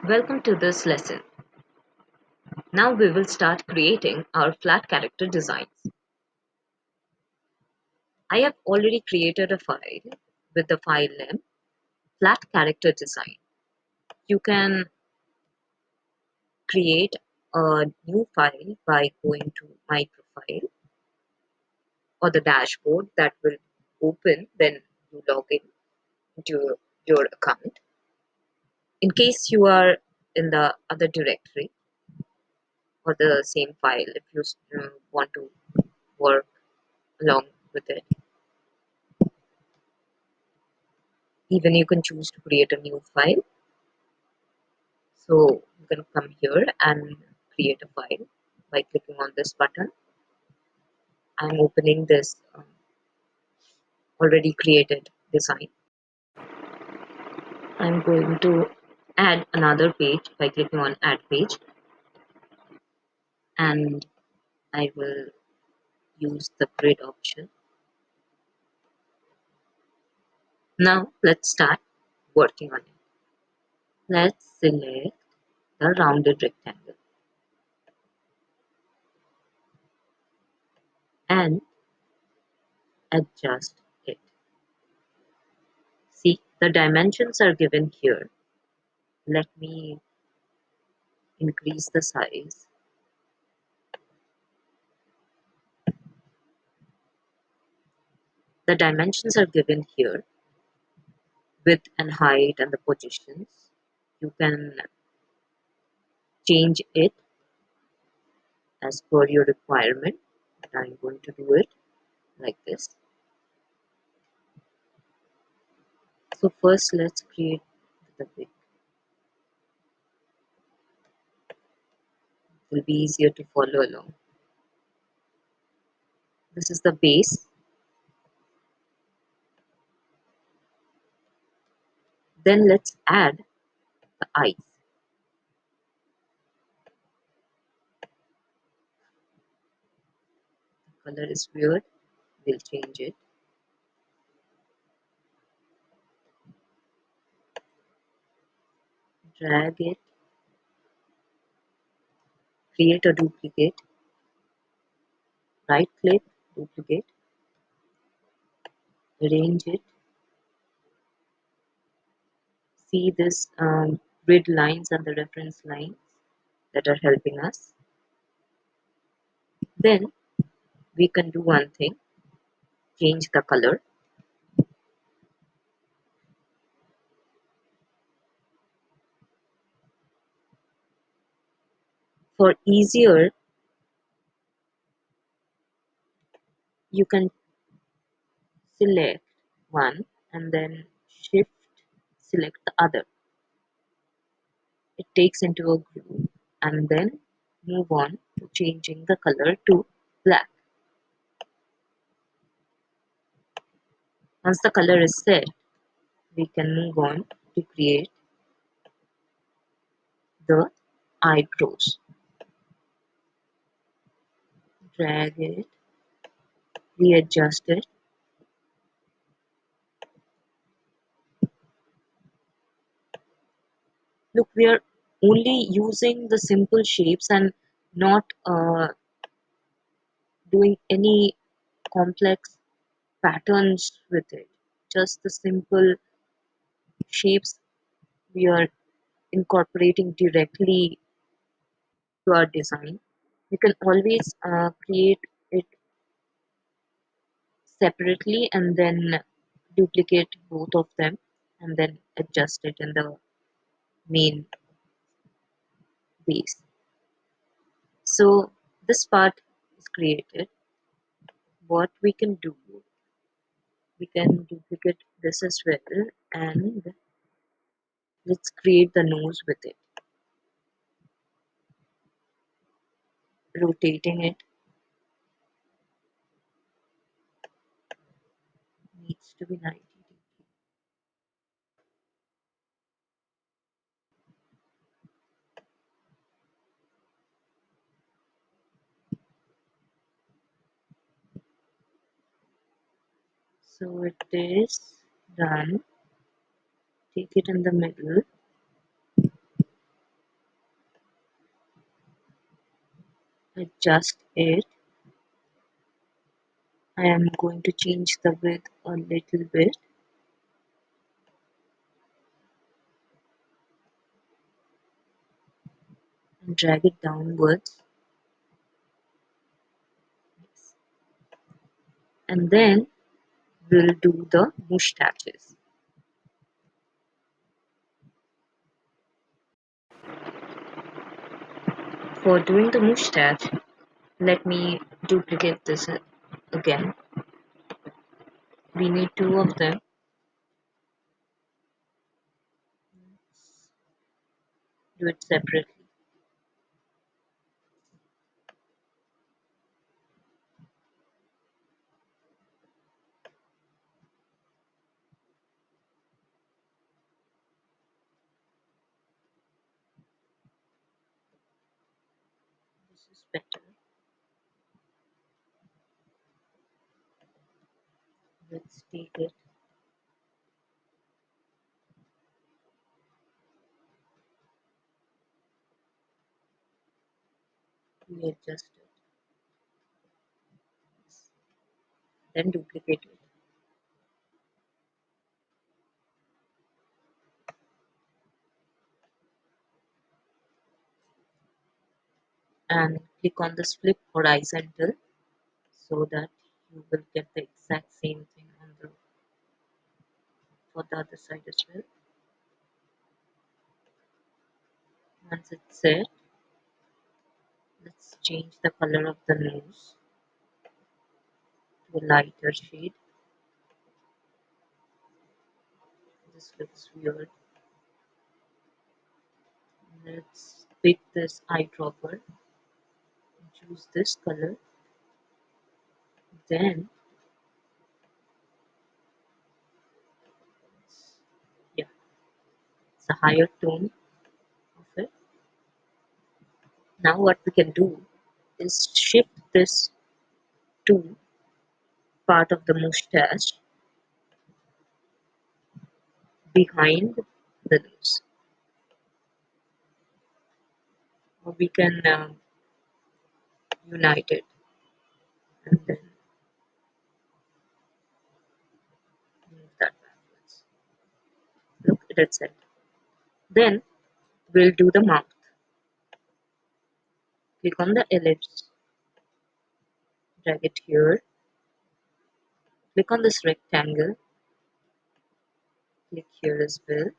Welcome to this lesson. Now we will start creating our flat character designs. I have already created a file with the file name flat character design. You can create a new file by going to my profile or the dashboard that will open when you log in to your account. In case you are in the other directory or the same file, if you want to work along with it, even you can choose to create a new file. So you can come here and create a file by clicking on this button. I'm opening this already created design. I'm going to add another page by clicking on add page, and I will use the grid option. Now let's start working on it. Let's select the rounded rectangle and adjust it. See, the dimensions are given here. Let me increase the size. The dimensions are given here, width and height and the positions. You can change it as per your requirement. I'm going to do it like this. So first let's create the width. It will be easier to follow along. This is the base. Then let's add the eyes. The color is weird. We'll change it. Drag it. Create a duplicate. Right click, duplicate. Arrange it. See this grid lines and the reference lines that are helping us. Then we can do one thing, change the color. For easier, you can select one and then shift select the other. It takes into a group and then move on to changing the color to black. Once the color is set, we can move on to create the eyebrows. Drag it, readjust it. Look, we are only using the simple shapes and not doing any complex patterns with it. Just the simple shapes we are incorporating directly to our design. We can always create it separately and then duplicate both of them and then adjust it in the main base. So this part is created. What we can do, we can duplicate this as well and let's create the nose with it. Rotating it needs to be 90 degrees. So it is done. Take it in the middle. adjust it. I am going to change the width a little bit and drag it downwards. And then we'll do the mustaches. For doing the mustache, let me duplicate this again. We need two of them. Do it separately. This is better. Let's take it. We adjust it. Then duplicate it. And click on this flip horizontal so that you will get the exact same thing on the for the other side as well. Once it's set, let's change the color of the nose to a lighter shade. This looks weird. Let's pick this eyedropper and choose this color. Then, yeah, it's a higher tone of it. Now what we can do is shift this to part of the mustache behind the nose. Or we can unite it and then move that backwards. Look, it's set. Then we'll do the mouth. Click on the ellipse, drag it here, click on this rectangle, click here as well,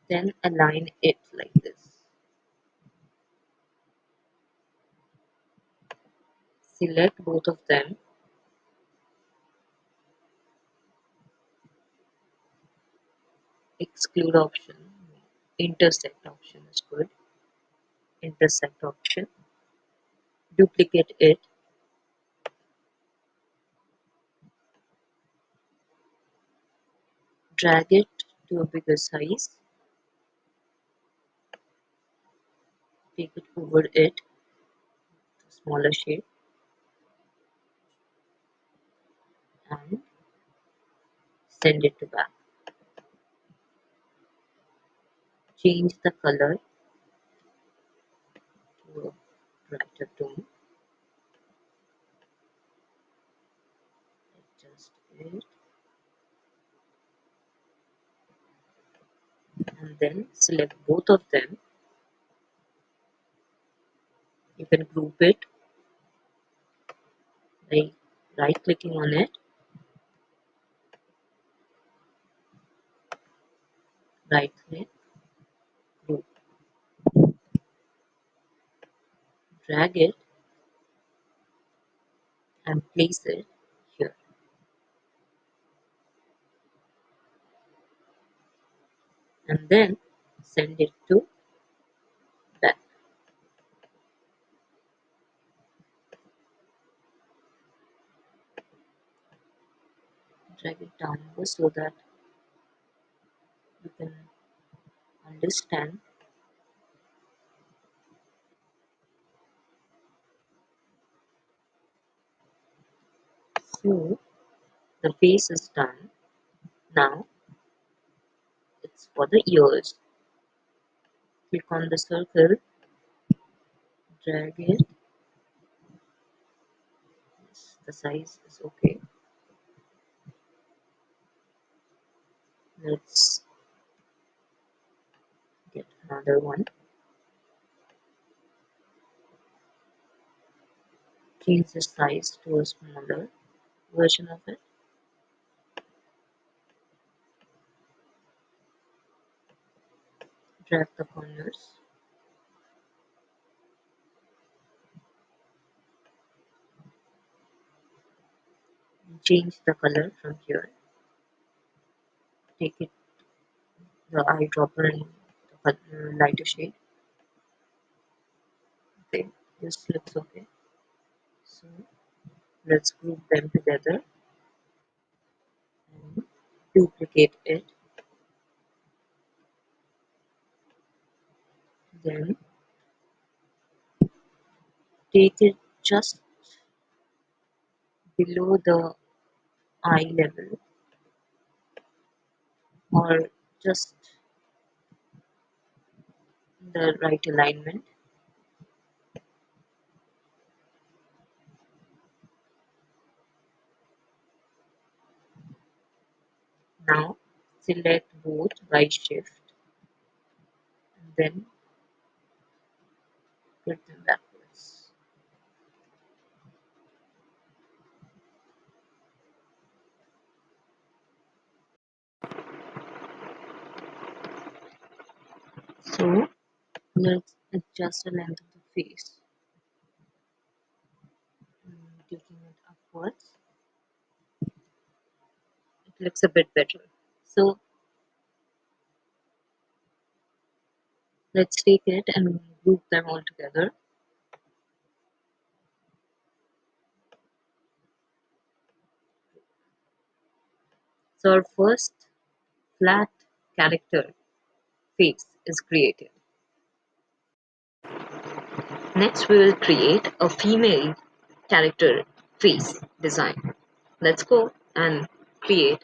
then align it like this. Select both of them, exclude option, intersect option is good, intersect option, duplicate it, drag it to a bigger size, take it over it, smaller shape, and send it to back. Change the color to a brighter tone, adjust it, and then select both of them. You can group it by right clicking on it, right click, group, drag it and place it here, and then send it to back. Drag it downward so that you can understand. So the face is done. Now it's for the ears. Click on the circle, Drag it. Yes, the size is okay. Let's get another one. Change the size to a smaller version of it. Drag the corners. And change the color from here. Take it the eyedropper in the lighter shade. Okay, this looks okay. So let's group them together and duplicate it. Then take it just below the eye level or just the right alignment. Now select both by shift and then put them backwards. So let's adjust the length of the face, taking it upwards. It looks a bit better. So let's take it and group them all together. So our first flat character face is created. Next, we will create a female character face design. Let's go and create